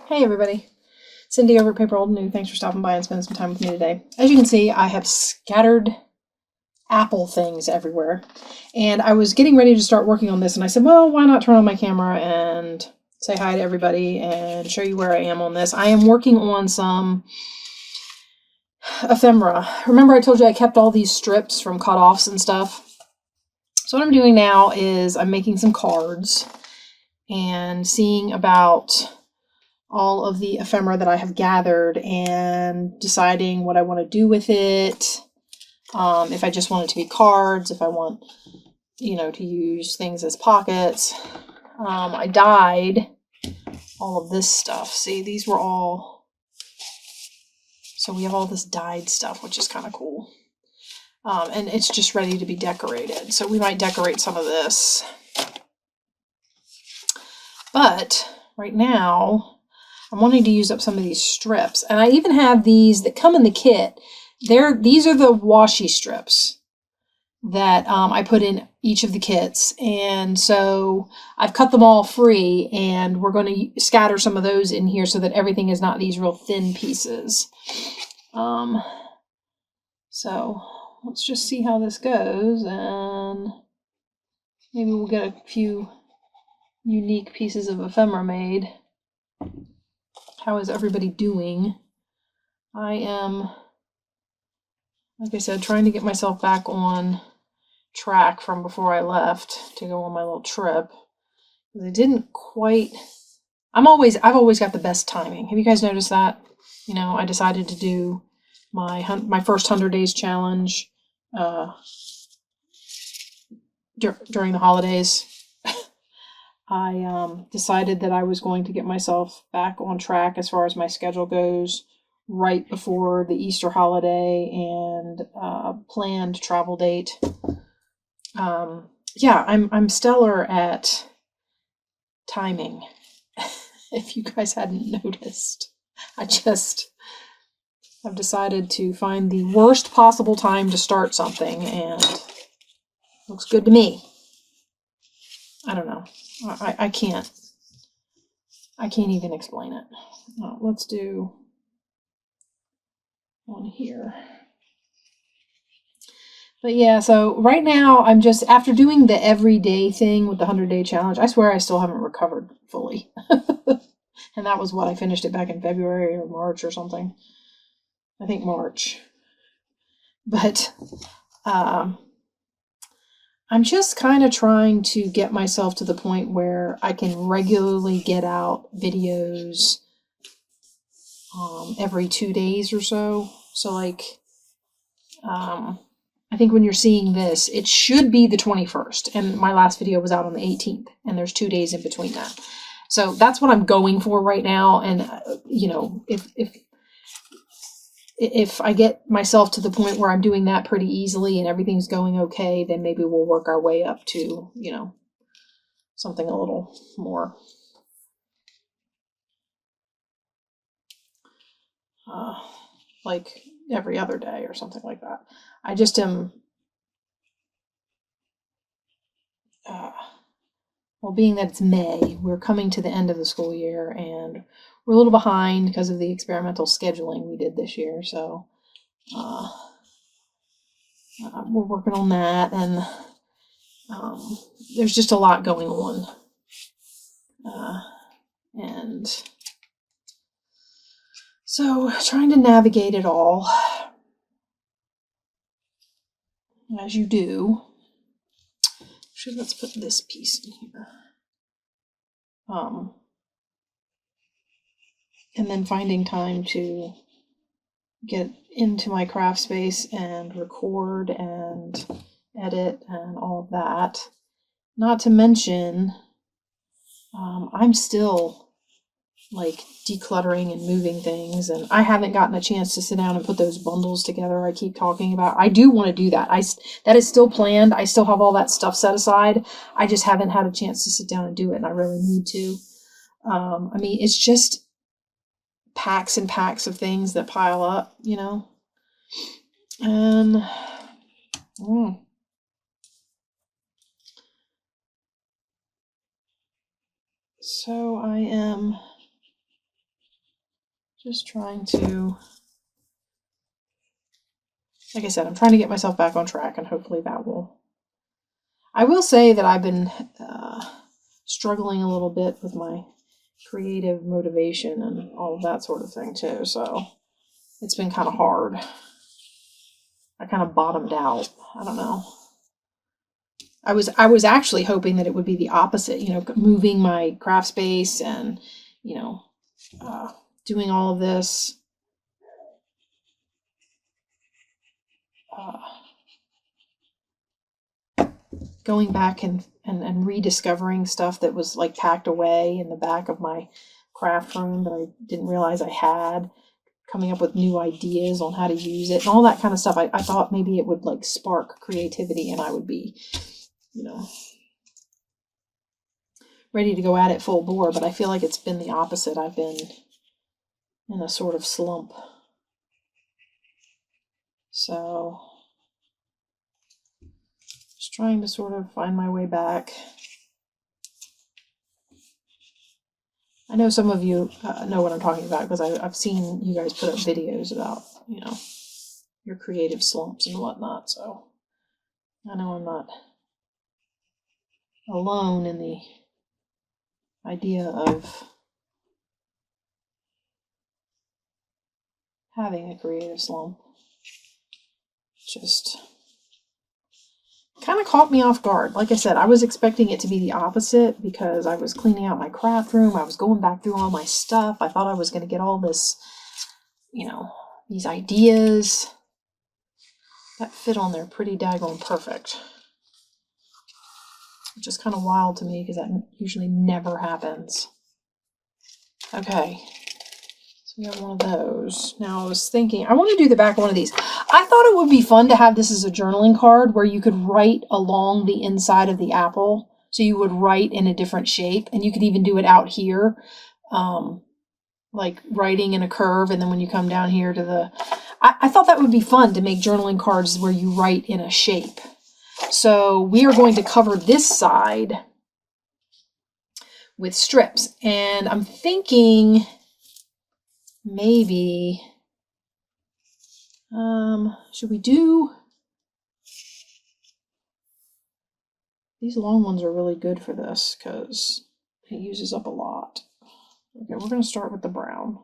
Hey everybody, Cindy over at paper.old.new. Thanks for stopping by and spending some time with me today. As you can see, I have scattered apple things everywhere, and I was getting ready to start working on this, and I said, well, why not turn on my camera and say hi to everybody and show you where I am on this. I am working on some ephemera. Remember I told you I kept all these strips from cut-offs and stuff? So what I'm doing now is I'm making some cards and seeing about all of the ephemera that I have gathered and deciding what I want to do with it. If I just want it to be cards, if I want, to use things as pockets. I dyed all of this stuff. See, these were all, so we have all this dyed stuff, which is kind of cool. And it's just ready to be decorated. So we might decorate some of this. But right now, I'm wanting to use up some of these strips. And I even have these that come in the kit. These are the washi strips that I put in each of the kits. And so I've cut them all free, and we're going to scatter some of those in here so that everything is not these real thin pieces. So let's just see how this goes, and maybe we'll get a few unique pieces of ephemera made. How is everybody doing? I am, like I said, trying to get myself back on track from before I left to go on my little trip. I didn't quite, I've always got the best timing. Have you guys noticed that? I decided to do my first 100 days challenge during the holidays. I decided that I was going to get myself back on track as far as my schedule goes right before the Easter holiday and planned travel date. Yeah, I'm stellar at timing. If you guys hadn't noticed, I've decided to find the worst possible time to start something, and it looks good to me. I don't know. I can't even explain it. Let's do one here. But yeah, so right now I'm just, after doing the everyday thing with the 100-day challenge, I swear I still haven't recovered fully. And that was what, I finished it back in February or March or something. I think March. But I'm just kind of trying to get myself to the point where I can regularly get out videos every 2 days or so. So like, I think when you're seeing this, it should be the 21st, and my last video was out on the 18th, and there's 2 days in between that. So that's what I'm going for right now. And if I get myself to the point where I'm doing that pretty easily and everything's going okay, then maybe we'll work our way up to, something a little more like every other day or something like that. I just am, well, being that it's May, we're coming to the end of the school year, and we're a little behind because of the experimental scheduling we did this year. So we're working on that, and there's just a lot going on. And so trying to navigate it all, as you do. Actually, let's put this piece in here. And then finding time to get into my craft space and record and edit and all of that. Not to mention, I'm still like decluttering and moving things, and I haven't gotten a chance to sit down and put those bundles together I keep talking about. I do want to do that. That is still planned. I still have all that stuff set aside. I just haven't had a chance to sit down and do it, and I really need to. I mean, it's just packs and packs of things that pile up, and so I am Just trying to, like I said, I'm trying to get myself back on track, and hopefully that will. I will say that I've been struggling a little bit with my creative motivation and all of that sort of thing too, so it's been kind of hard. I kind of bottomed out. I don't know. I was actually hoping that it would be the opposite, you know, moving my craft space and, you know, doing all of this. Going back and rediscovering stuff that was like packed away in the back of my craft room that I didn't realize I had, coming up with new ideas on how to use it and all that kind of stuff. I thought maybe it would like spark creativity and I would be, you know, ready to go at it full bore, but I feel like it's been the opposite. I've been in a sort of slump. So just trying to sort of find my way back. I know some of you know what I'm talking about because I've seen you guys put up videos about, you know, your creative slumps and whatnot. So I know I'm not alone in the idea of having a creative slump. Just kind of caught me off guard. Like I said, I was expecting it to be the opposite because I was cleaning out my craft room. I was going back through all my stuff. I thought I was going to get all this, you know, these ideas that fit on there pretty daggone perfect. Which is kind of wild to me because that usually never happens. Okay. So we have one of those. Now I was thinking, I want to do the back of one of these. I thought it would be fun to have this as a journaling card where you could write along the inside of the apple. So you would write in a different shape, and you could even do it out here, like writing in a curve, and then when you come down here to the... I thought that would be fun to make journaling cards where you write in a shape. So we are going to cover this side with strips, and I'm thinking maybe, should we do, these long ones are really good for this because it uses up a lot. Okay, we're going to start with the brown.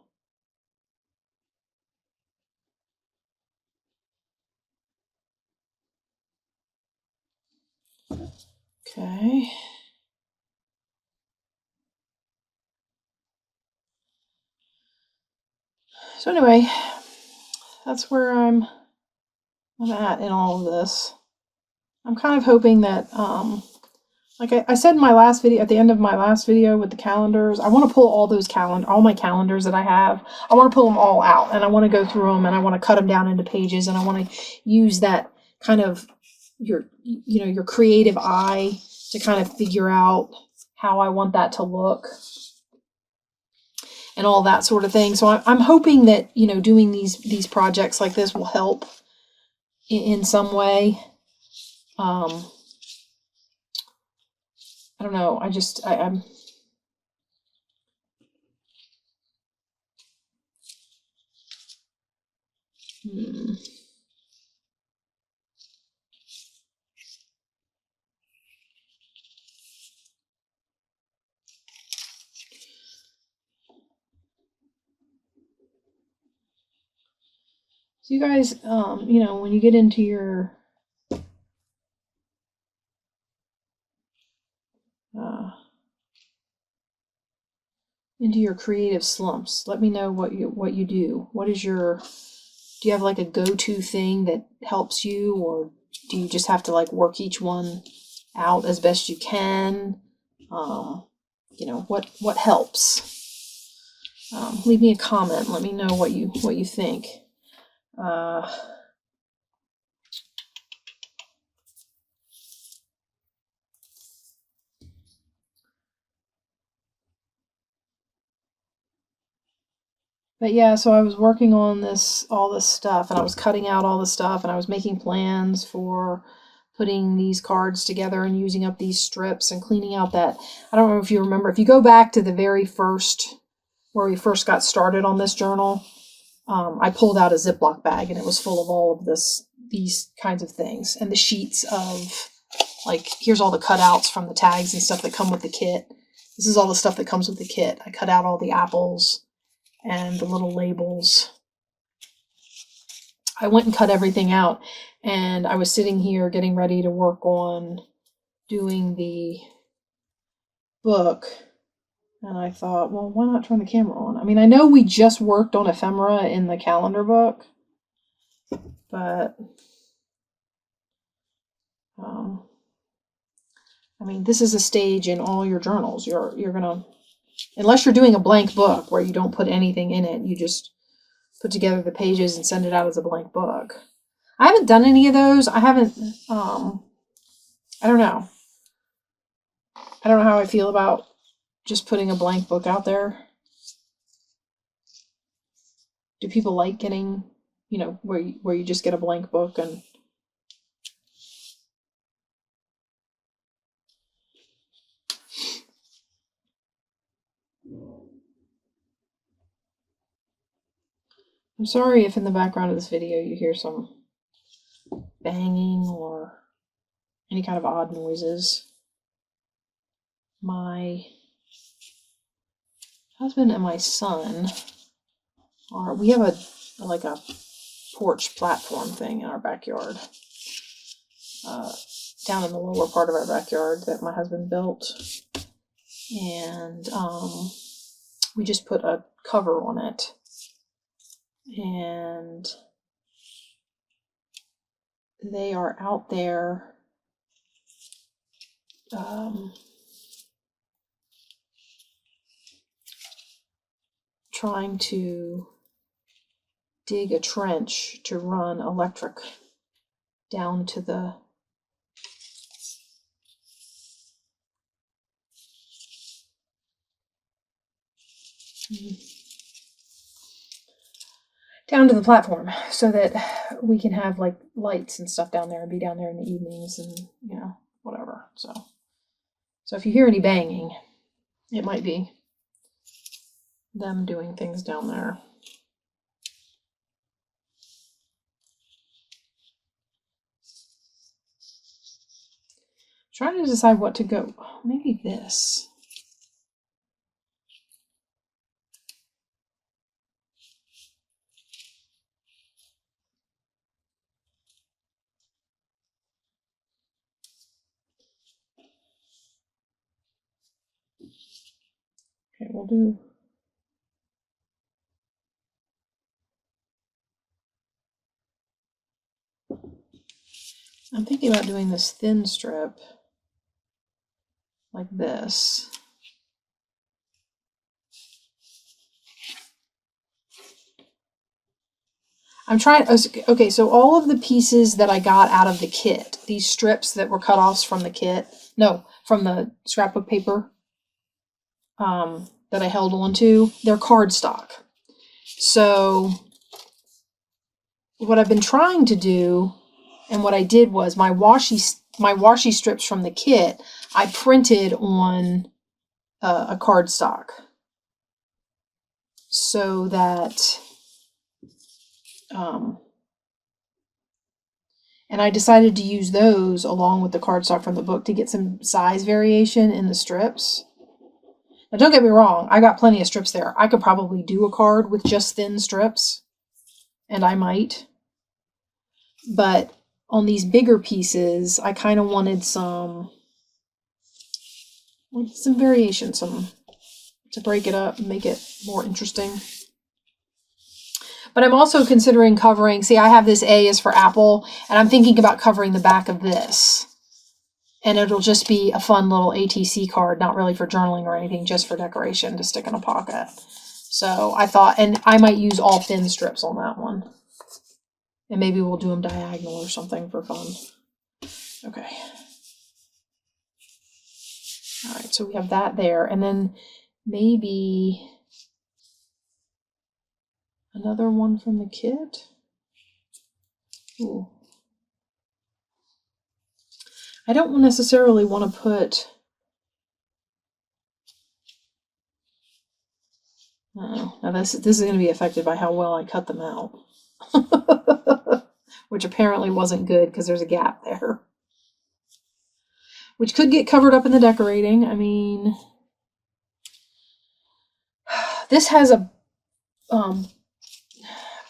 Okay. So anyway, that's where I'm at in all of this. I'm kind of hoping that, like I said in my last video, at the end of my last video with the calendars, I want to pull all those all my calendars that I have. I want to pull them all out, and I want to go through them, and I want to cut them down into pages, and I want to use that kind of your creative eye to kind of figure out how I want that to look and all that sort of thing. So I'm hoping that, you know, doing these projects like this will help in some way. I don't know. I'm So you guys, you know, when you get into your creative slumps, let me know what you do. What is do you have like a go-to thing that helps you, or do you just have to like work each one out as best you can? You know, what helps? Leave me a comment. Let me know what you think. But yeah, so I was working on all this stuff, and I was cutting out all the stuff, and I was making plans for putting these cards together and using up these strips and cleaning out that. I don't know if you remember, if you go back to the very first where we first got started on this journal, I pulled out a Ziploc bag and it was full of all of these kinds of things. And the sheets of, like, here's all the cutouts from the tags and stuff that come with the kit. This is all the stuff that comes with the kit. I cut out all the apples and the little labels. I went and cut everything out, and I was sitting here getting ready to work on doing the book, and I thought, well, why not turn the camera on? I mean, I know we just worked on Ephemera in the calendar book, but I mean, this is a stage in all your journals. You're gonna, unless you're doing a blank book where you don't put anything in it, you just put together the pages and send it out as a blank book. I haven't done any of those. I haven't, I don't know. I don't know how I feel about just putting a blank book out there. Do people like getting, you know, where you just get a blank book and I'm sorry if in the background of this video you hear some banging or any kind of odd noises. My husband and my son we have a porch platform thing in our backyard, down in the lower part of our backyard that my husband built, and we just put a cover on it, and they are out there trying to dig a trench to run electric down to the platform so that we can have like lights and stuff down there and be down there in the evenings and, you know, whatever. So if you hear any banging, it might be them doing things down there. Trying to decide what to go. Maybe this. Okay, we'll do. I'm thinking about doing this thin strip like this. I'm trying, okay, so all of the pieces that I got out of the kit, these strips that were cut offs from the kit, no, from the scrapbook paper that I held on to, they're cardstock. So what I've been trying to do, and what I did was my washi strips from the kit, I printed on a cardstock so that, and I decided to use those along with the cardstock from the book to get some size variation in the strips. Now, don't get me wrong, I got plenty of strips there. I could probably do a card with just thin strips, and I might. But on these bigger pieces, I kind of wanted some variation, to break it up and make it more interesting. But I'm also considering covering, see, I have this A is for apple, and I'm thinking about covering the back of this. And it'll just be a fun little ATC card, not really for journaling or anything, just for decoration to stick in a pocket. So I thought, and I might use all thin strips on that one. And maybe we'll do them diagonal or something for fun. Okay. All right, so we have that there. And then maybe another one from the kit. Ooh. I don't necessarily want to put Now this is going to be affected by how well I cut them out. Which apparently wasn't good because there's a gap there. Which could get covered up in the decorating. I mean, this has a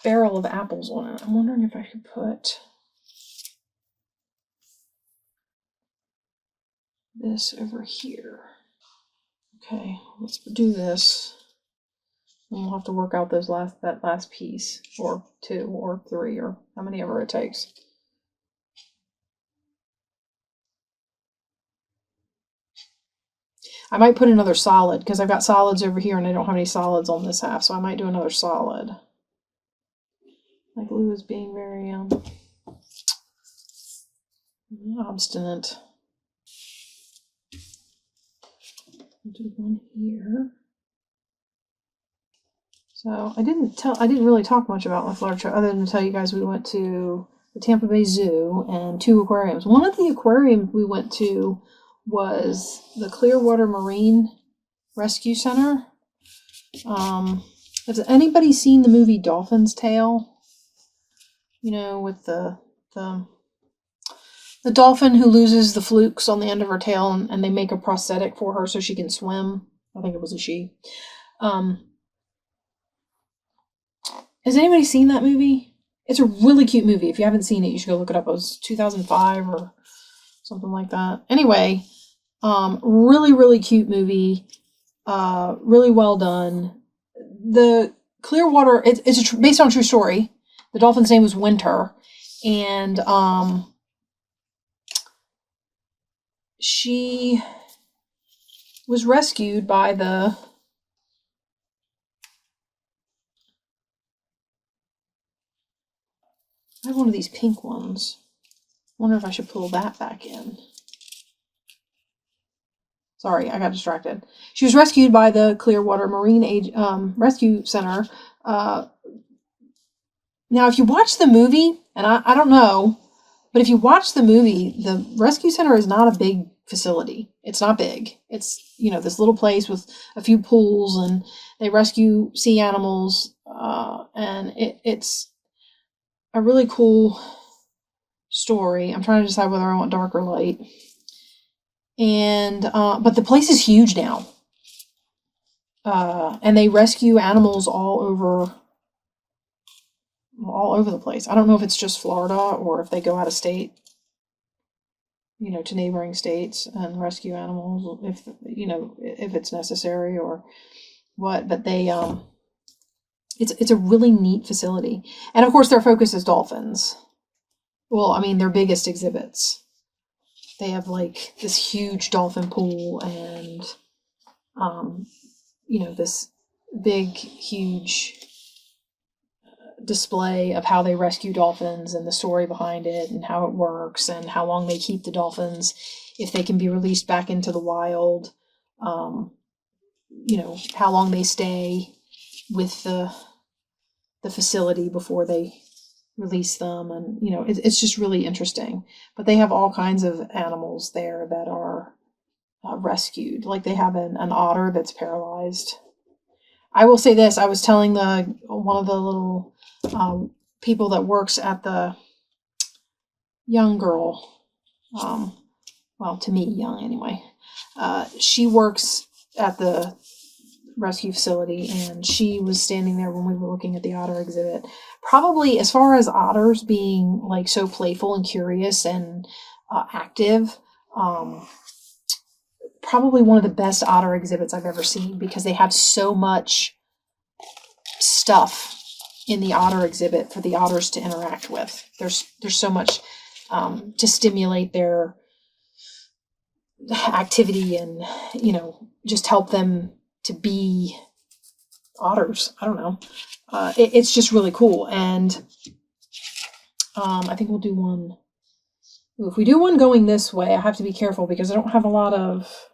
barrel of apples on it. I'm wondering if I should put this over here. Okay, let's do this. And we'll have to work out that last piece, or 2 or 3 or how many ever it takes. I might put another solid because I've got solids over here and I don't have any solids on this half, so I might do another solid. My glue is being very obstinate. I'll do one here. So I didn't really talk much about my flower show other than to tell you guys we went to the Tampa Bay Zoo and 2 aquariums. One of the aquariums we went to was the Clearwater Marine Rescue Center. Has anybody seen the movie Dolphin's Tale? You know, with the dolphin who loses the flukes on the end of her tail, and they make a prosthetic for her so she can swim. I think it was a she. Has anybody seen that movie? It's a really cute movie. If you haven't seen it, you should go look it up. It was 2005 or something like that. Anyway, really, really cute movie. Really well done. The Clearwater, it's based on a true story. The dolphin's name was Winter, and she was rescued by the I have one of these pink ones. Wonder if I should pull that back in. Sorry, I got distracted. She was rescued by the Clearwater Marine Rescue Center. Now, if you watch the movie, and I don't know, but if you watch the movie, the rescue center is not a big facility. It's not big. It's, this little place with a few pools, and they rescue sea animals, and it's a really cool story. I'm trying to decide whether I want dark or light. And but the place is huge now, and they rescue animals all over the place. I don't know if it's just Florida or if they go out of state, to neighboring states and rescue animals if it's necessary or what. But they it's a really neat facility, and of course their focus is dolphins. Well, I mean, their biggest exhibits. They have like this huge dolphin pool and, this big, huge display of how they rescue dolphins and the story behind it and how it works and how long they keep the dolphins, if they can be released back into the wild, how long they stay with the facility before they release them, and it's just really interesting. But they have all kinds of animals there that are rescued. Like they have an otter that's paralyzed. I will say this: I was telling one of the little people that works at the young girl. Well, to me, young anyway. She works at the rescue facility, and she was standing there when we were looking at the otter exhibit. Probably, as far as otters being like so playful and curious and active, probably one of the best otter exhibits I've ever seen, because they have so much stuff in the otter exhibit for the otters to interact with. There's so much to stimulate their activity and just help them to be otters. I don't know. It's just really cool. And I think we'll do one. If we do one going this way, I have to be careful because I don't have a lot of...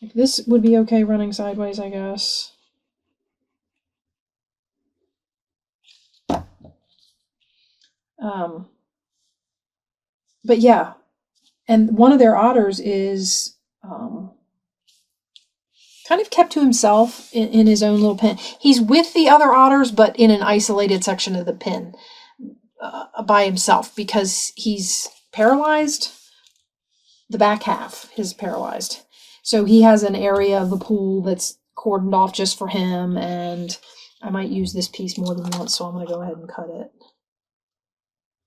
Like, this would be okay running sideways, I guess. But yeah, And one of their otters is kind of kept to himself in his own little pen. He's with the other otters, but in an isolated section of the pen by himself because he's paralyzed. The back half is paralyzed. So he has an area of the pool that's cordoned off just for him, and I might use this piece more than once, so I'm going to go ahead and cut it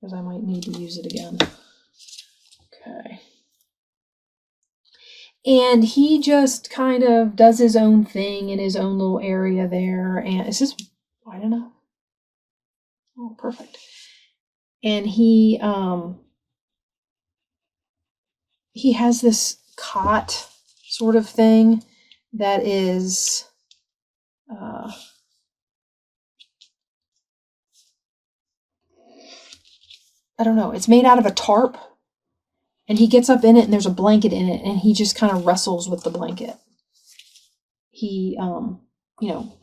because I might need to use it again. Okay. And he just kind of does his own thing in his own little area there. And is this wide enough? Oh, perfect. And he has this cot sort of thing that is I don't know, it's made out of a tarp, and he gets up in it and there's a blanket in it, and he just kind of wrestles with the blanket. He you know,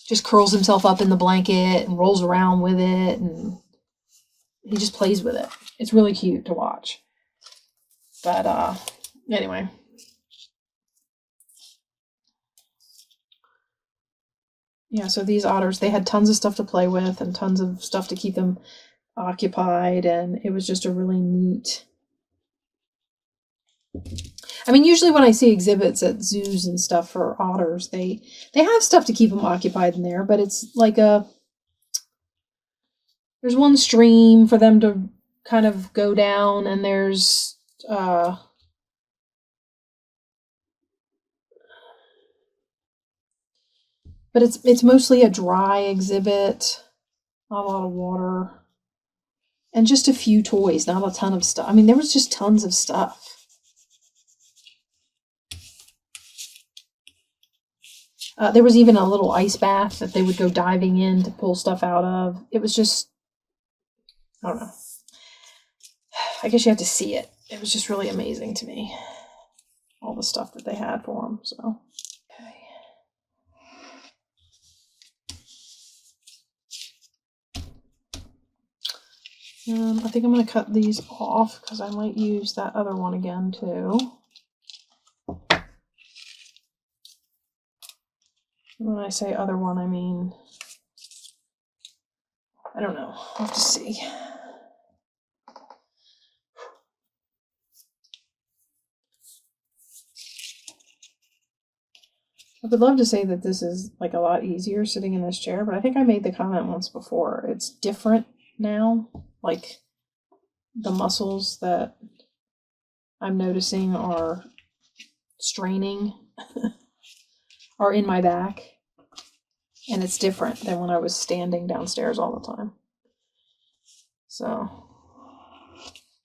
just curls himself up in the blanket and rolls around with it, and he just plays with it. It's really cute to watch. But anyway. Yeah, so these otters, they had tons of stuff to play with and tons of stuff to keep them occupied, and it was just a really neat. I mean, usually when I see exhibits at zoos and stuff for otters, they have stuff to keep them occupied in there, but it's like there's one stream for them to kind of go down, and there's but it's mostly a dry exhibit, not a lot of water, and just a few toys, not a ton of stuff. I mean, there was just tons of stuff. There was even a little ice bath that they would go diving in to pull stuff out of. It was just, I don't know. I guess you have to see it. It was just really amazing to me, all the stuff that they had for them. So, okay. I think I'm going to cut these off because I might use that other one again too. When I say other one, I mean, I don't know. I'll have to see. I would love to say that this is like a lot easier sitting in this chair, but I think I made the comment once before. It's different now. Like the muscles that I'm noticing are straining are in my back. And it's different than when I was standing downstairs all the time. So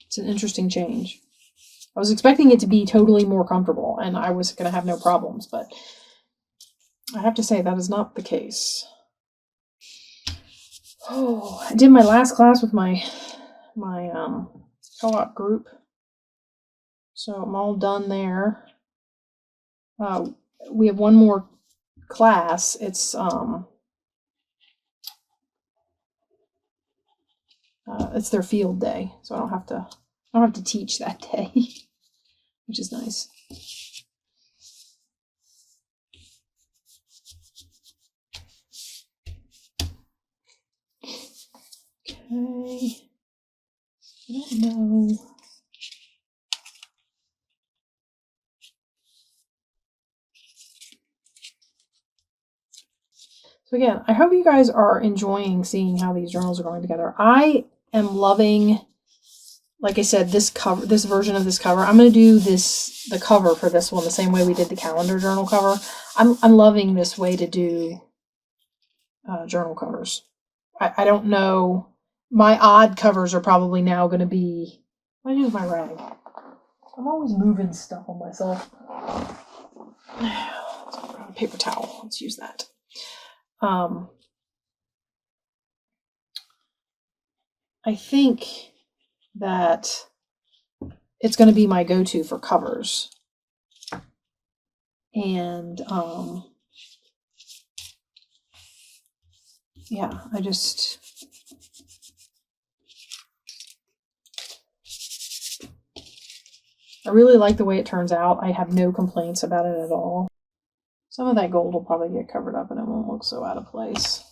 it's an interesting change. I was expecting it to be totally more comfortable and I was going to have no problems, but I have to say that is not the case. Oh, I did my last class with my co-op group. So I'm all done there. We have one more class. It's their field day, so I don't have to teach that day, which is nice. Okay. I don't know. So again, I hope you guys are enjoying seeing how these journals are going together. I am loving, like I said, this version of this cover. I'm going to do the cover for this one the same way we did the calendar journal cover. I'm loving this way to do journal covers. I don't know. My odd covers are probably now going to be. What do I do with my rag? I'm always moving stuff on myself. Let's grab a paper towel. Let's use that. I think that it's going to be my go-to for covers. And yeah, I just I really like the way it turns out. I have no complaints about it at all. Some of that gold will probably get covered up and it won't look so out of place.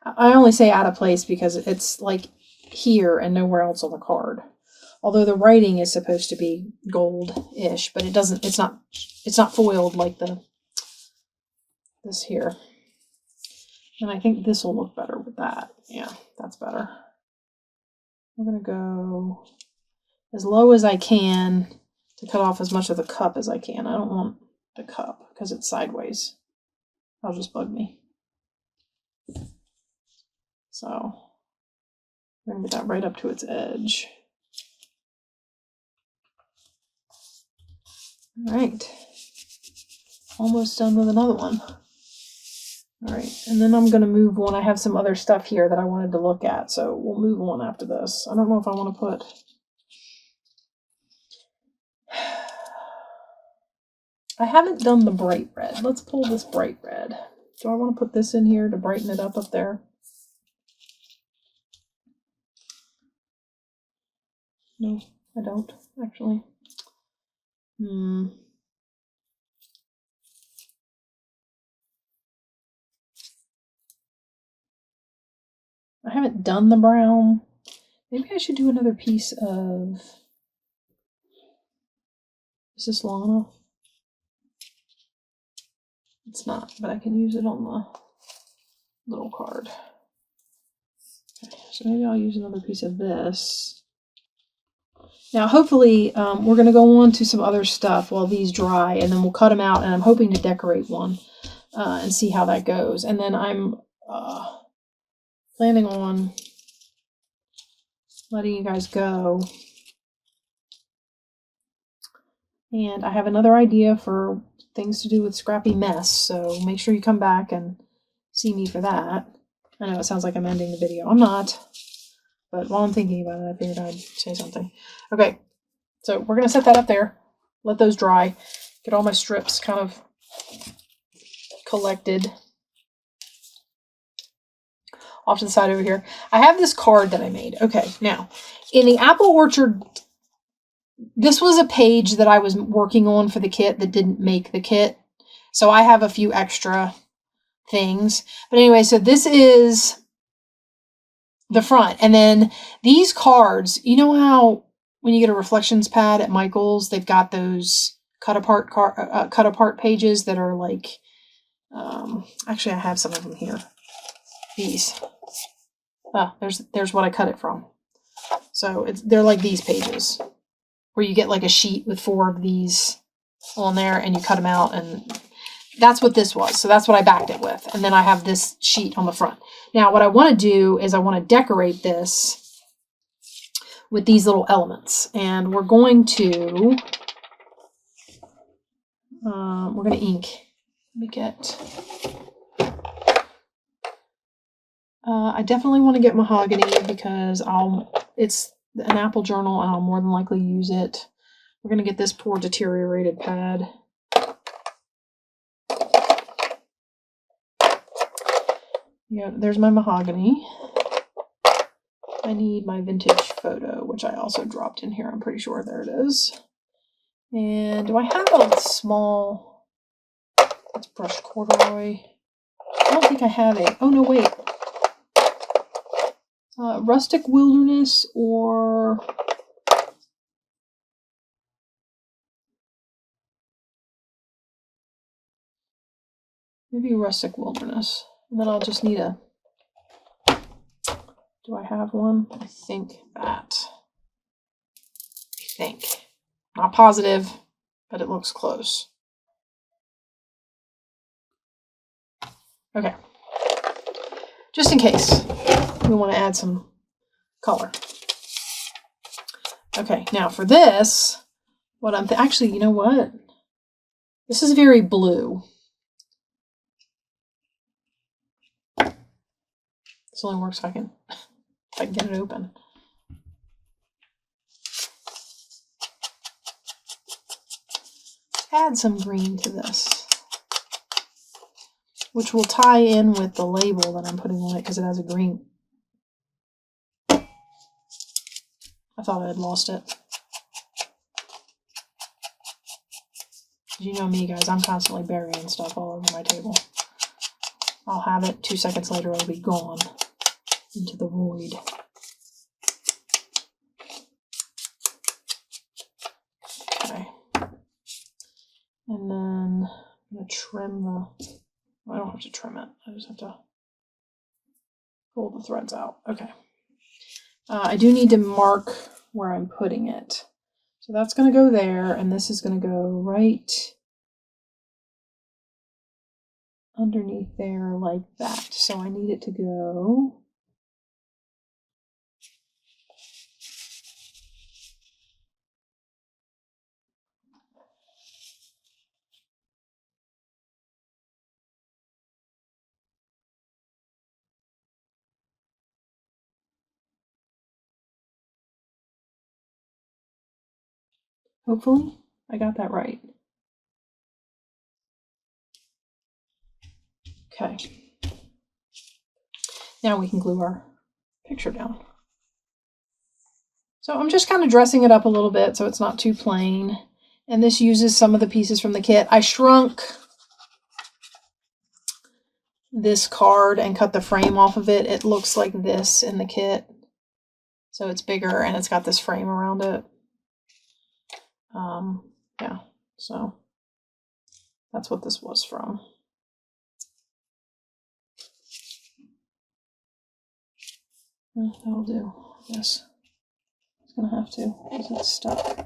I only say out of place because it's like here and nowhere else on the card. Although the writing is supposed to be gold-ish, but it's not foiled like this here. And I think this will look better with that. Yeah, that's better. I'm going to go as low as I can to cut off as much of the cup as I can. I don't want the cup because it's sideways. That'll just bug me. So I'm going to get that right up to its edge. All right. Almost done with another one. All right, and then I'm going to move on. I have some other stuff here that I wanted to look at, so we'll move on after this. I don't know if I want to put... I haven't done the bright red. Let's pull this bright red. Do I want to put this in here to brighten it up there? No, I don't, actually. I haven't done the brown. Maybe I should do another piece of... Is this long enough? It's not, but I can use it on the little card. Okay, so maybe I'll use another piece of this. Now, hopefully, we're going to go on to some other stuff while these dry, and then we'll cut them out, and I'm hoping to decorate one and see how that goes. And then I'm planning on letting you guys go. And I have another idea for things to do with Scrappy Mess, so make sure you come back and see me for that. I know it sounds like I'm ending the video. I'm not. But while I'm thinking about it, I figured I'd say something. Okay, so we're going to set that up there. Let those dry. Get all my strips kind of collected. Off to the side over here. I have this card that I made. Okay, now, in the Apple Orchard, this was a page that I was working on for the kit that didn't make the kit. So I have a few extra things. But anyway, so this is the front. And then these cards, you know how when you get a reflections pad at Michael's, they've got those cut apart pages that are like, actually I have some of them here. These. There's what I cut it from. So they're like these pages where you get like a sheet with 4 of these on there and you cut them out, and that's what this was. So that's what I backed it with. And then I have this sheet on the front. Now what I want to do is I want to decorate this with these little elements, and we're going to ink. Let me get... I definitely want to get mahogany because it's an Apple journal and I'll more than likely use it. We're going to get this poor deteriorated pad. Yeah, there's my mahogany. I need my vintage photo, which I also dropped in here. I'm pretty sure there it is. And do I have a small... It's brushed corduroy. I don't think I have a... Oh, no, wait. Rustic Wilderness or... Maybe Rustic Wilderness. And then I'll just need a... Do I have one? I think that. I think. Not positive, but it looks close. Okay. Just in case we want to add some color. Okay, now for this, what I'm actually, you know what? This is very blue. This only works if I can get it open. Add some green to this, which will tie in with the label that I'm putting on it because it has a green. I thought I had lost it. You know me, guys, I'm constantly burying stuff all over my table. I'll have it, 2 seconds later it'll be gone into the void. Okay. And then I'm going to trim the... Well, I don't have to trim it. I just have to pull the threads out. Okay. I do need to mark where I'm putting it. So that's going to go there, and this is going to go right underneath there like that. So I need it to go... Hopefully, I got that right. Okay. Now we can glue our picture down. So I'm just kind of dressing it up a little bit so it's not too plain. And this uses some of the pieces from the kit. I shrunk this card and cut the frame off of it. It looks like this in the kit. So it's bigger and it's got this frame around it. Yeah, so that's what this was from. That'll do. Yes. It's gonna have to because it's stuck.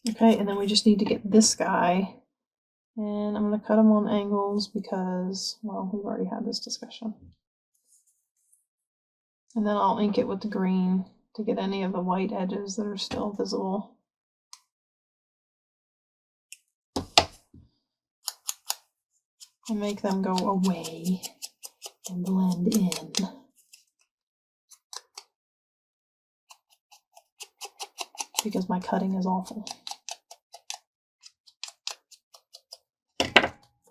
Okay, and then we just need to get this guy. And I'm going to cut them on angles because, well, we've already had this discussion. And then I'll ink it with the green to get any of the white edges that are still visible. And make them go away and blend in. Because my cutting is awful.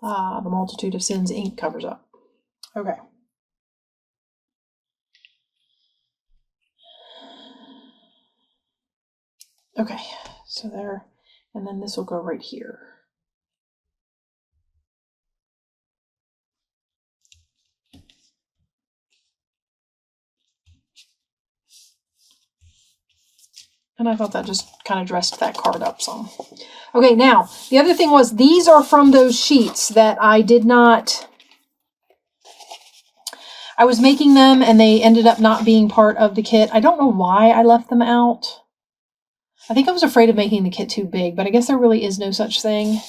Ah, the multitude of sins ink covers up. Okay. Okay, so there, and then this will go right here. And I thought that just kind of dressed that card up some. Okay, now, the other thing was, these are from those sheets that I did not... I was making them, and they ended up not being part of the kit. I don't know why I left them out. I think I was afraid of making the kit too big, but I guess there really is no such thing.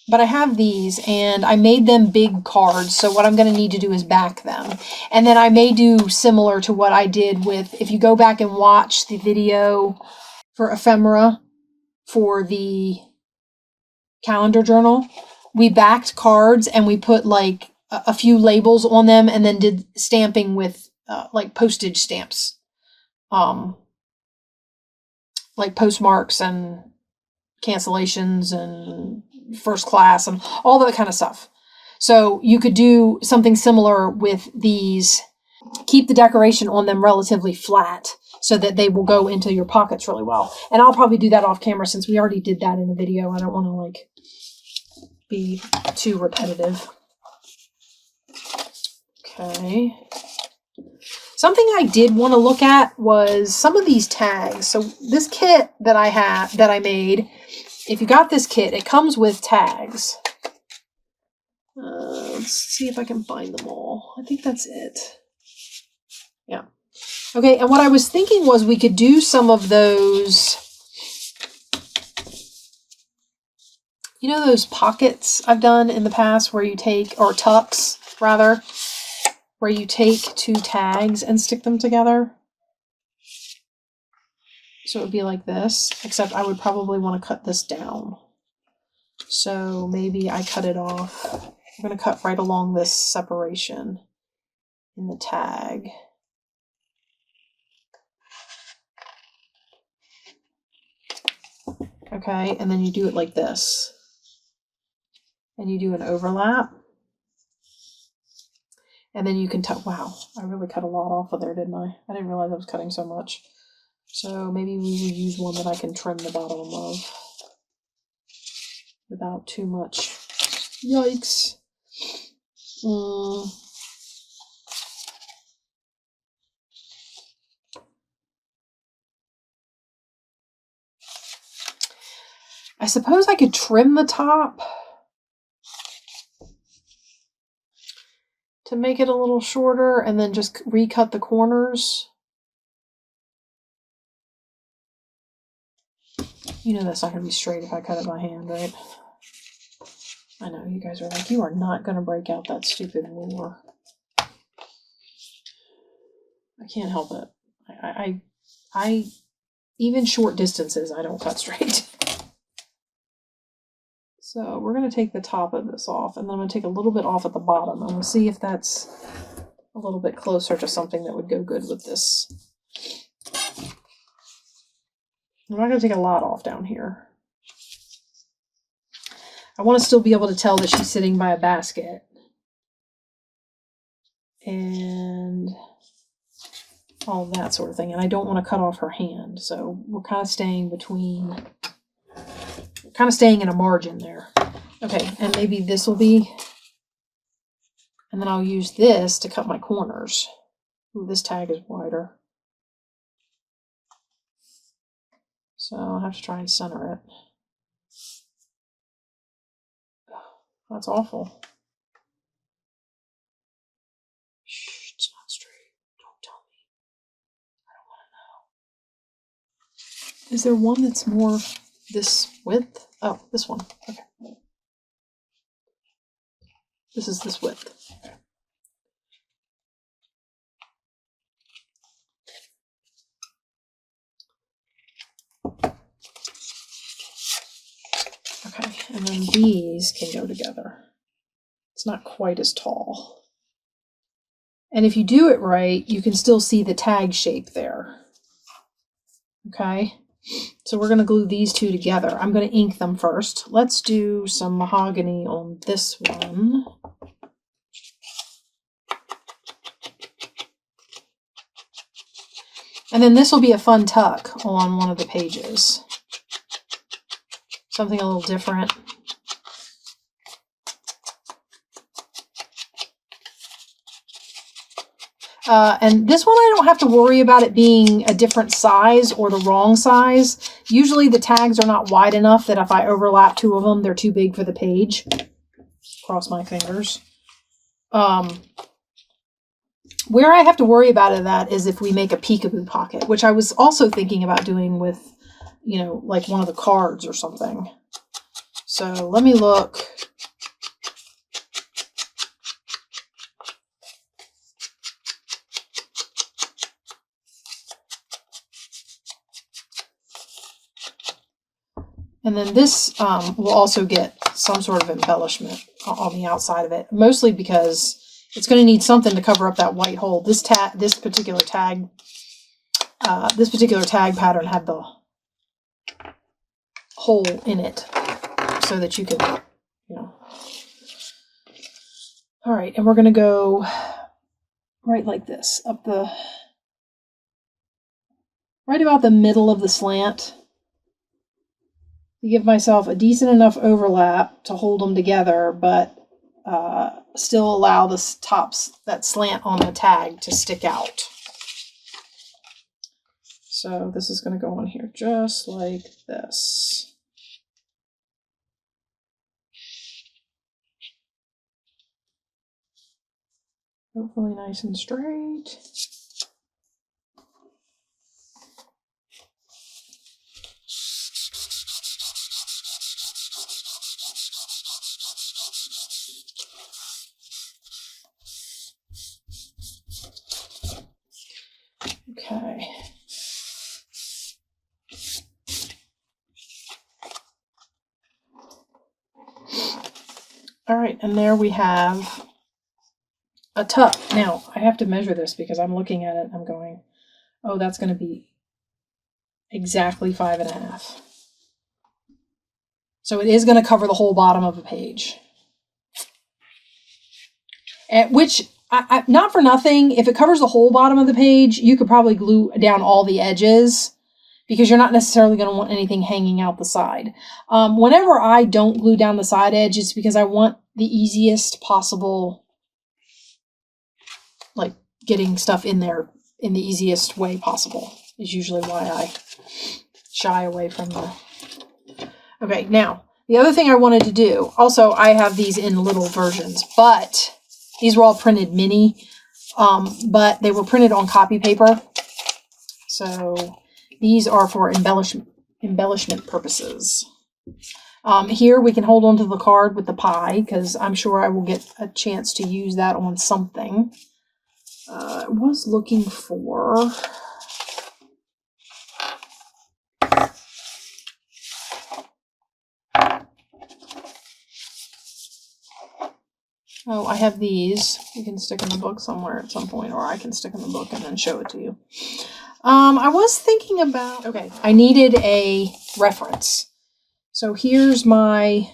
But I have these, and I made them big cards, so what I'm going to need to do is back them. And then I may do similar to what I did with, if you go back and watch the video for Ephemera for the calendar journal, we backed cards and we put like a few labels on them and then did stamping with like postage stamps, like postmarks and cancellations and first class and all that kind of stuff. So you could do something similar with these. Keep the decoration on them relatively flat so that they will go into your pockets really well. And I'll probably do that off camera since we already did that in a video. I don't want to like be too repetitive. Okay. Something I did want to look at was some of these tags. So this kit that I made, if you got this kit, it comes with tags. Let's see if I can find them all. I think that's it. Yeah. Okay, and what I was thinking was we could do some of those, you know, those pockets I've done in the past where you take, or tucks rather, where you take 2 tags and stick them together. So it would be like this, except I would probably want to cut this down. So maybe I cut it off. I'm going to cut right along this separation in the tag. Okay, and then you do it like this. And you do an overlap. And then you can tell, wow, I really cut a lot off of there, didn't I? I didn't realize I was cutting so much. So maybe we will use one that I can trim the bottom of without too much. Yikes. I suppose I could trim the top to make it a little shorter and then just recut the corners. You know that's not going to be straight if I cut it by hand, right? I know, you guys are like, you are not going to break out that stupid ruler. I can't help it. I even short distances, I don't cut straight. So we're going to take the top of this off, and then I'm going to take a little bit off at the bottom, and we'll see if that's a little bit closer to something that would go good with this. I'm not going to take a lot off down here. I want to still be able to tell that she's sitting by a basket. And all that sort of thing. And I don't want to cut off her hand. So we're kind of staying between, kind of staying in a margin there. Okay, and maybe this will be, and then I'll use this to cut my corners. Ooh, this tag is wider. So I'll have to try and center it. That's awful. Shh, it's not straight. Don't tell me. I don't want to know. Is there one that's more this width? Oh, this one. Okay. This is this width. Okay, and then these can go together. It's not quite as tall. And if you do it right, you can still see the tag shape there. Okay, so we're going to glue these two together. I'm going to ink them first. Let's do some mahogany on this one. And then this will be a fun tuck on one of the pages. Something a little different. And this one I don't have to worry about it being a different size or the wrong size. Usually the tags are not wide enough that if I overlap two of them, they're too big for the page. Cross my fingers. Where I have to worry about that is if we make a peekaboo pocket, which I was also thinking about doing with, you know, like one of the cards or something. So let me look. And then this will also get some sort of embellishment on the outside of it, mostly because it's going to need something to cover up that white hole. This particular tag pattern had the hole in it so that you could, you know. All right, and we're going to go right like this, right about the middle of the slant. To give myself a decent enough overlap to hold them together, but still allow the tops, that slant on the tag, to stick out. So this is going to go on here just like this. Hopefully nice and straight. Okay. All right, and there we have a tuck. Now, I have to measure this because I'm looking at it and I'm going, oh, that's going to be exactly 5.5. So it is going to cover the whole bottom of the page. Which, not for nothing, if it covers the whole bottom of the page, you could probably glue down all the edges because you're not necessarily going to want anything hanging out the side. Whenever I don't glue down the side edge, it's because I want the easiest possible, like getting stuff in there in the easiest way possible is usually why I shy away from the... Okay, now, the other thing I wanted to do, also I have these in little versions, but these were all printed mini, but they were printed on copy paper. So these are for embellishment purposes. Here we can hold on to the card with the pie because I'm sure I will get a chance to use that on something. I was looking for... Oh, I have these. You can stick in the book somewhere at some point, or I can stick in the book and then show it to you. I was thinking about... Okay, I needed a reference. So here's my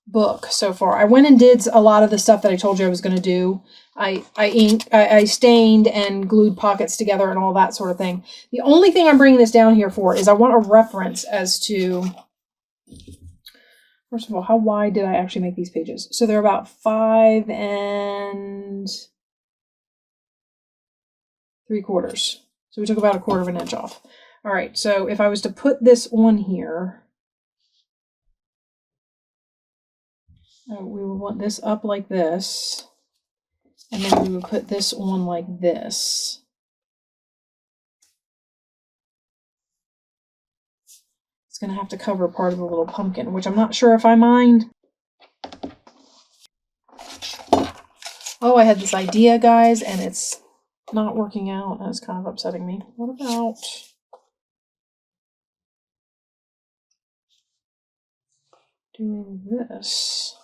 book so far. I went and did a lot of the stuff that I told you I was going to do. I stained and glued pockets together and all that sort of thing. The only thing I'm bringing this down here for is I want a reference as to... First of all, how wide did I actually make these pages? So they're about 5 3/4. So we took about 1/4 of an inch off. All right, so if I was to put this on here, we would want this up like this, and then we would put this on like this. It's going to have to cover part of the little pumpkin, which I'm not sure if I mind. Oh, I had this idea, guys, and it's not working out, and it's kind of upsetting me. What about... doing this?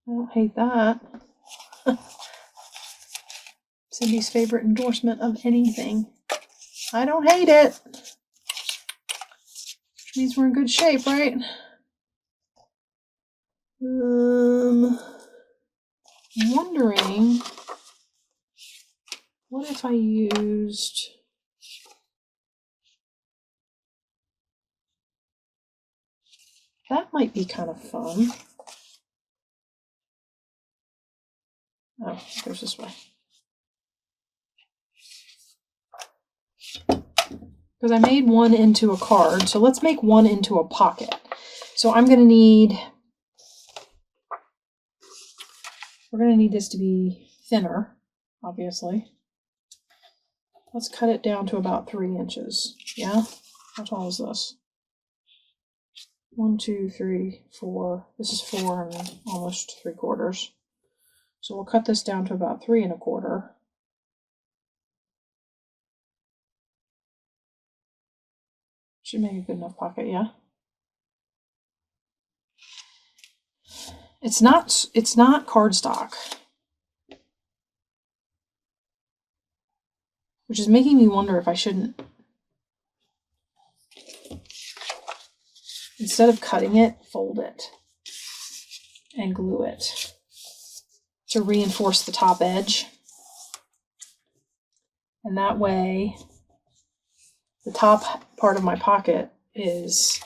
I don't hate that. Cindy's favorite endorsement of anything. I don't hate it. Which means we're in good shape, right? I'm wondering, what if I used... That might be kind of fun. Oh, it goes this way. Because I made one into a card, so let's make one into a pocket. So I'm going to need... We're going to need this to be thinner, obviously. Let's cut it down to about 3 inches. Yeah? How tall is this? 1, 2, 3, 4. This is 4 and almost 3/4. So we'll cut this down to about 3 1/4. Should make a good enough pocket, yeah? It's not cardstock, which is making me wonder if I shouldn't, instead of cutting it, fold it and glue it to reinforce the top edge. And that way, the top part of my pocket is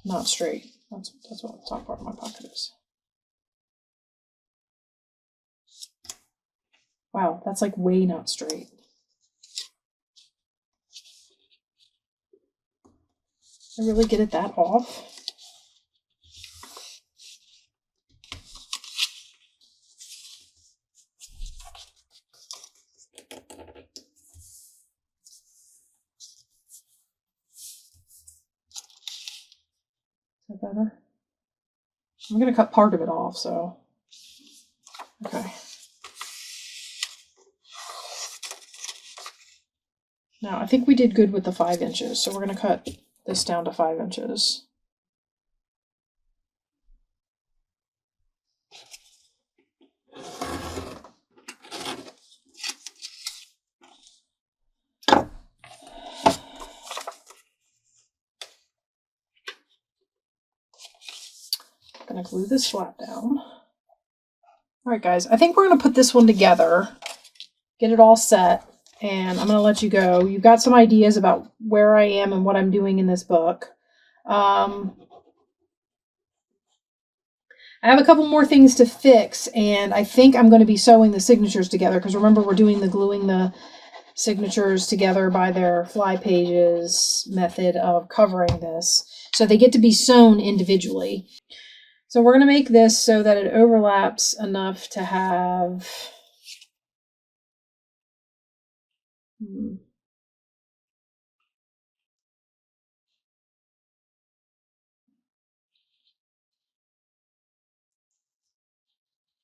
not straight. That's what the top part of my pocket is. Wow, that's like way not straight. I really get it that off? Is that better? I'm going to cut part of it off, so... Okay. Now, I think we did good with the 5 inches, so we're going to cut this down to 5 inches. going to glue this flap down. All right, guys, I think we're going to put this one together, get it all set, and I'm going to let you go. You've got some ideas about where I am and what I'm doing in this book. I have a couple more things to fix, and I think I'm going to be sewing the signatures together, because remember, we're doing the gluing the signatures together by their fly pages method of covering this. So they get to be sewn individually. So we're going to make this so that it overlaps enough to have...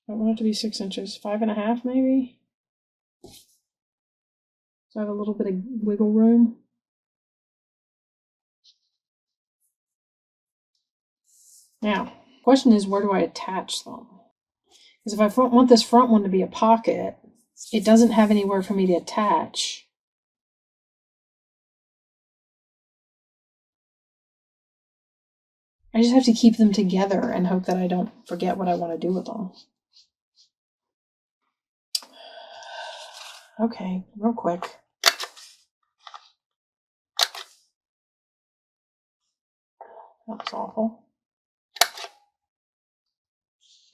I want it to be 6 inches, 5.5 maybe. So I have a little bit of wiggle room. Now, question is, where do I attach them? Because if I want this front one to be a pocket, it doesn't have anywhere for me to attach. I just have to keep them together and hope that I don't forget what I want to do with them. Okay, real quick. That was awful.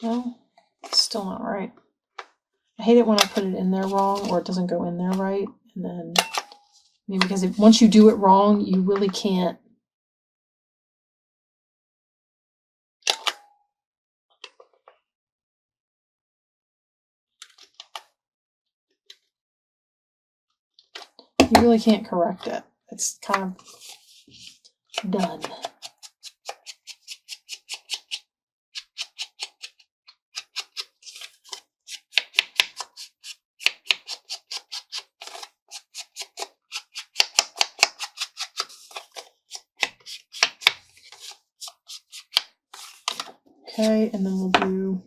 No, it's still not right. I hate it when I put it in there wrong or it doesn't go in there right. And then, I mean, because once you do it wrong, you really can't. You really can't correct it. It's kind of done. Okay, and then we'll do,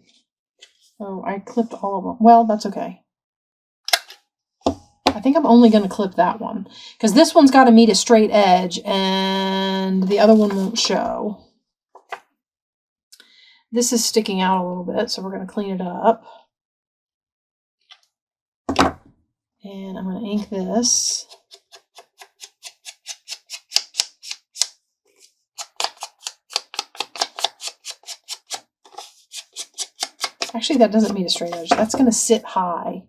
oh, I clipped all of them. Well, that's okay. I think I'm only going to clip that one, because this one's got to meet a straight edge, and the other one won't show. This is sticking out a little bit, so we're going to clean it up. And I'm going to ink this. Actually, that doesn't meet a straight edge. That's going to sit high.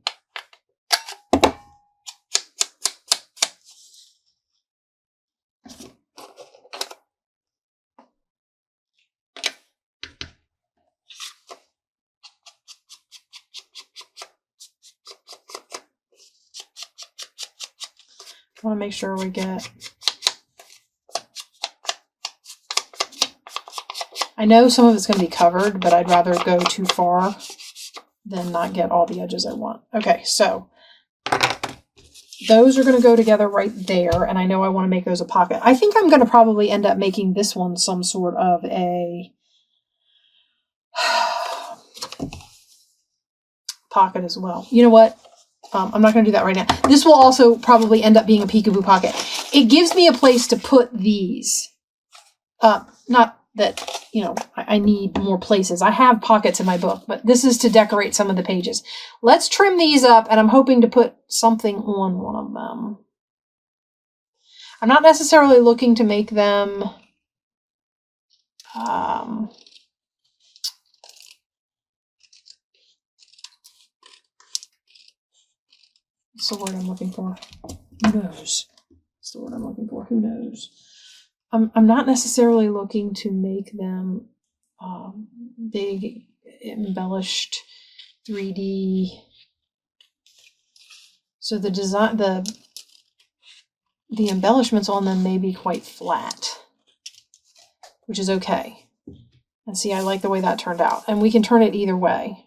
I want to make sure we get... I know some of it's going to be covered, but I'd rather go too far than not get all the edges I want. Okay, so those are going to go together right there, and I know I want to make those a pocket. I think I'm going to probably end up making this one some sort of a pocket as well. You know what? I'm not going to do that right now. This will also probably end up being a peekaboo pocket. It gives me a place to put these. Not that, you know, I need more places. I have pockets in my book, but this is to decorate some of the pages. Let's trim these up, and I'm hoping to put something on one of them. I'm not necessarily looking to make them what's the word I'm looking for? Who knows? What's the word I'm looking for? Who knows? I'm not necessarily looking to make them big, embellished 3D. So the design, the embellishments on them may be quite flat, which is okay. And see, I like the way that turned out. And we can turn it either way,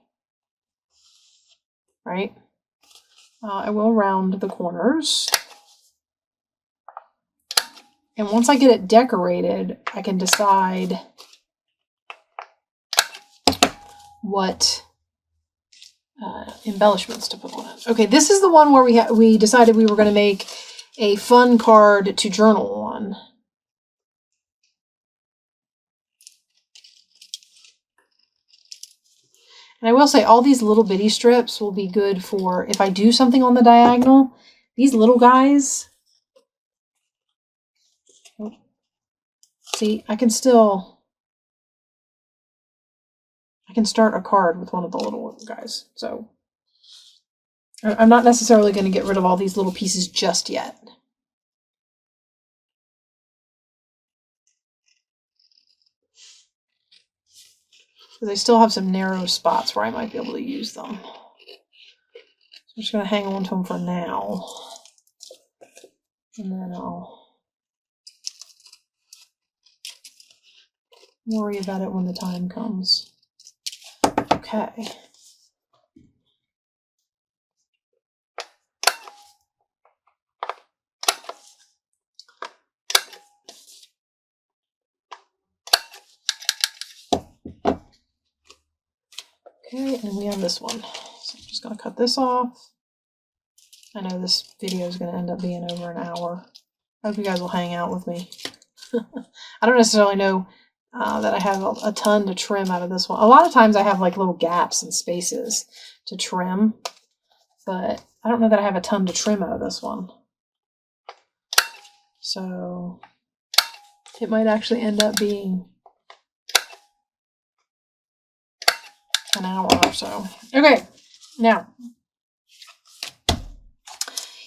right? I will round the corners. And once I get it decorated, I can decide what embellishments to put on it. Okay, this is the one where we decided we were going to make a fun card to journal on. And I will say all these little bitty strips will be good for if I do something on the diagonal. These little guys, see, I can start a card with one of the little guys. So I'm not necessarily going to get rid of all these little pieces just yet. Because I still have some narrow spots where I might be able to use them. So I'm just going to hang on to them for now. And then I'll worry about it when the time comes. Okay. Okay, and we have this one. So I'm just going to cut this off. I know this video is going to end up being over an hour. I hope you guys will hang out with me. I don't necessarily know that I have a ton to trim out of this one. A lot of times I have like little gaps and spaces to trim, but I don't know that I have a ton to trim out of this one. So it might actually end up being an hour or so. Okay, now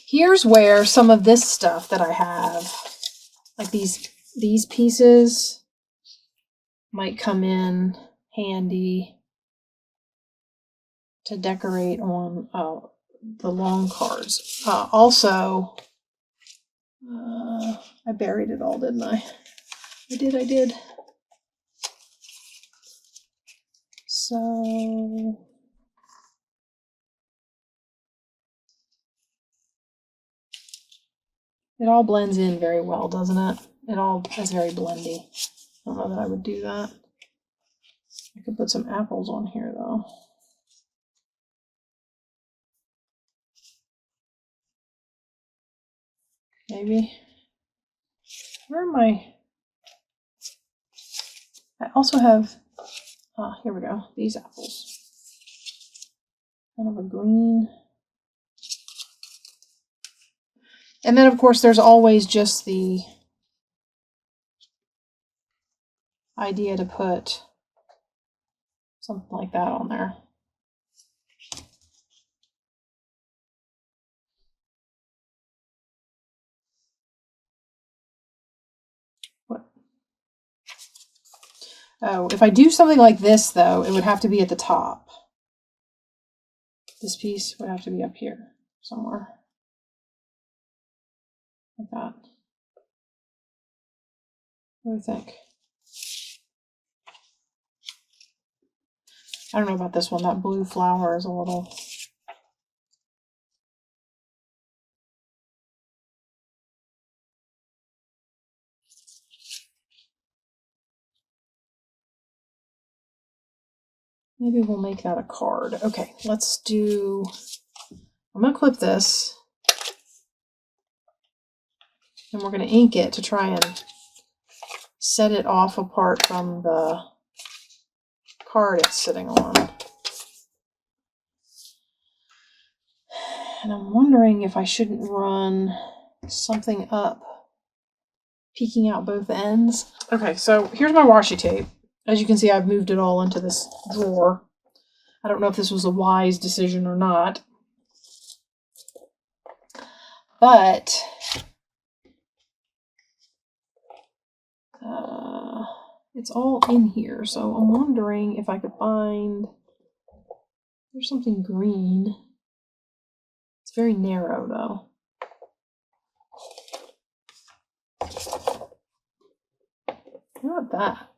here's where some of this stuff that I have, like these pieces, might come in handy to decorate on the long cards. Also, I buried it all, didn't I? I did. So it all blends in very well, doesn't it? It all is very blendy. I don't know that I would do that. I could put some apples on here though. Maybe. Where am I? I also have, here we go, these apples. Kind of a green. And then of course there's always just the idea to put something like that on there. What? Oh, if I do something like this though, it would have to be at the top. This piece would have to be up here somewhere. Like that. What do you think? I don't know about this one. That blue flower is a little... Maybe we'll make that a card. Okay, let's do... I'm going to clip this. And we're going to ink it to try and set it off apart from the card it's sitting on. And I'm wondering if I shouldn't run something up, peeking out both ends. Okay, so here's my washi tape. As you can see, I've moved it all into this drawer. I don't know if this was a wise decision or not. But it's all in here, so I'm wondering if I could find... There's something green. It's very narrow, though. How about that?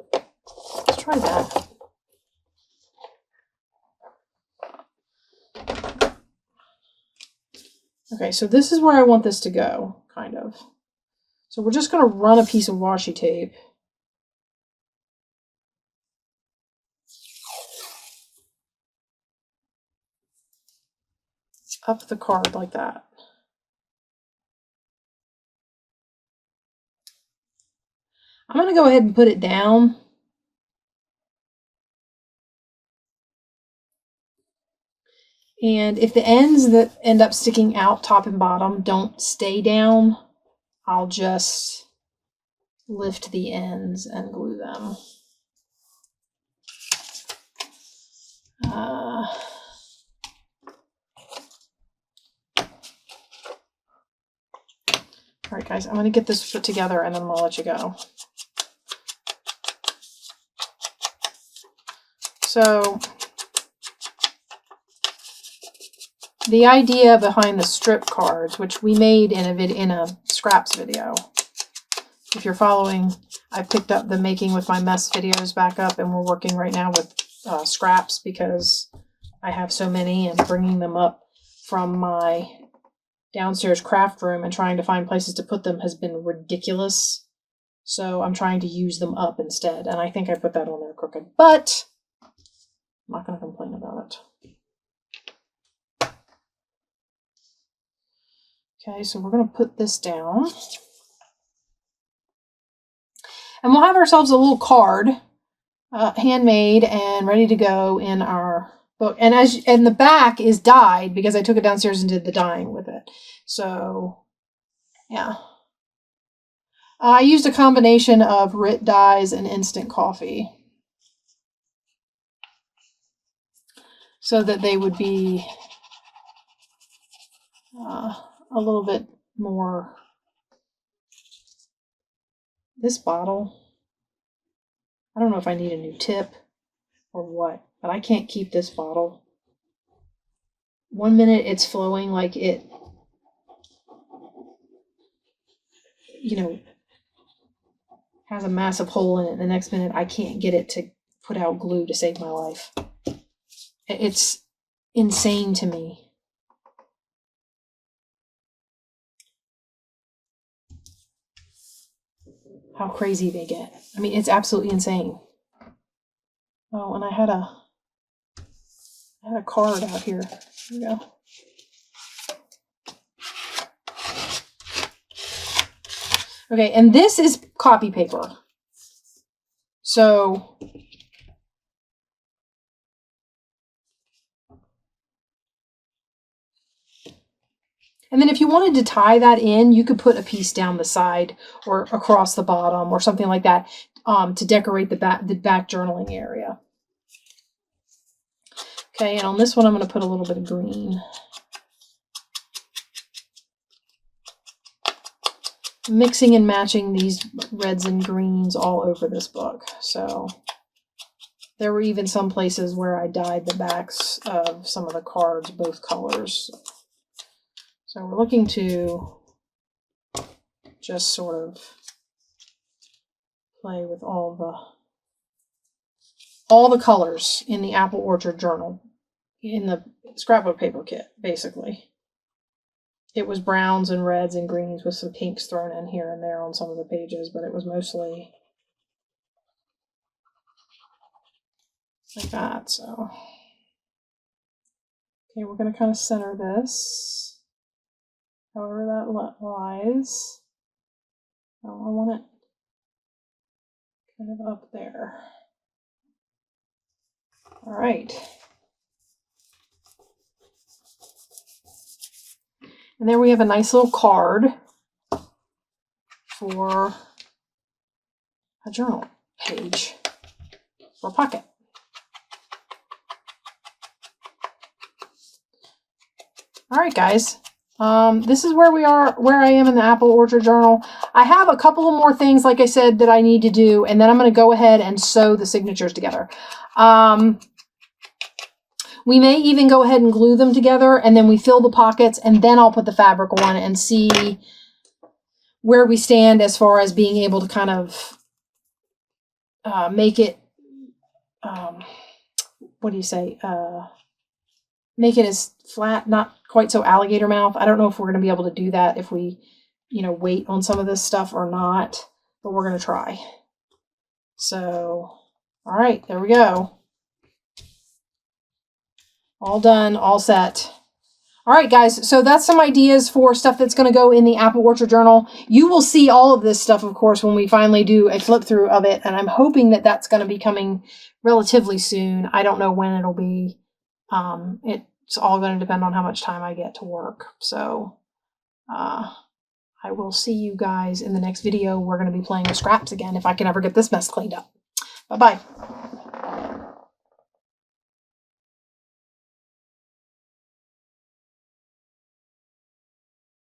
Let's try that. Okay, so this is where I want this to go, kind of. So we're just going to run a piece of washi tape up the card like that. I'm going to go ahead and put it down. And if the ends that end up sticking out top and bottom don't stay down, I'll just lift the ends and glue them. All right, guys, I'm going to get this put together and then I'm going to let you go. So the idea behind the strip cards, which we made in a scraps video. If you're following, I picked up the making with my mess videos back up, and we're working right now with scraps because I have so many, and bringing them up from my downstairs craft room and trying to find places to put them has been ridiculous. So I'm trying to use them up instead, and I think I put that on there crooked, but I'm not going to complain about it. Okay, so we're going to put this down. And we'll have ourselves a little card, handmade and ready to go in our book. And the back is dyed because I took it downstairs and did the dyeing with it. So, yeah. I used a combination of RIT dyes and instant coffee so that they would be a little bit more. This bottle, I don't know if I need a new tip or what, but I can't keep this bottle. 1 minute it's flowing like it, you know, has a massive hole in it. The next minute I can't get it to put out glue to save my life. It's insane to me. How crazy they get. I mean, it's absolutely insane. Oh, and I had a card out here. Here we go. Okay, and this is copy paper. So and then if you wanted to tie that in, you could put a piece down the side or across the bottom or something like that to decorate the back journaling area. Okay, and on this one, I'm going to put a little bit of green. Mixing and matching these reds and greens all over this book. So there were even some places where I dyed the backs of some of the cards both colors. So we're looking to just sort of play with all the colors in the Apple Orchard journal in the scrapbook paper kit, basically. It was browns and reds and greens with some pinks thrown in here and there on some of the pages, but it was mostly like that. So, okay, we're going to kind of center this. However that lies. Oh, I want it kind of up there. All right. And there we have a nice little card for a journal page or pocket. All right, guys. This is where I am in the Apple Orchard journal. I have a couple of more things, like I said, that I need to do, and then I'm going to go ahead and sew the signatures together. We may even go ahead and glue them together, and then we fill the pockets, and then I'll put the fabric on and see where we stand as far as being able to kind of make it, what do you say, make it as flat, not quite so alligator mouth. I don't know if we're going to be able to do that if we, wait on some of this stuff or not, but we're going to try. So, all right, there we go. All done, all set. All right, guys, so that's some ideas for stuff that's going to go in the Apple Orchard journal. You will see all of this stuff, of course, when we finally do a flip through of it, and I'm hoping that that's going to be coming relatively soon. I don't know when it'll be. it's all going to depend on how much time I get to work. So I will see you guys in the next video. We're going to be playing with scraps again if I can ever get this mess cleaned up. Bye-bye.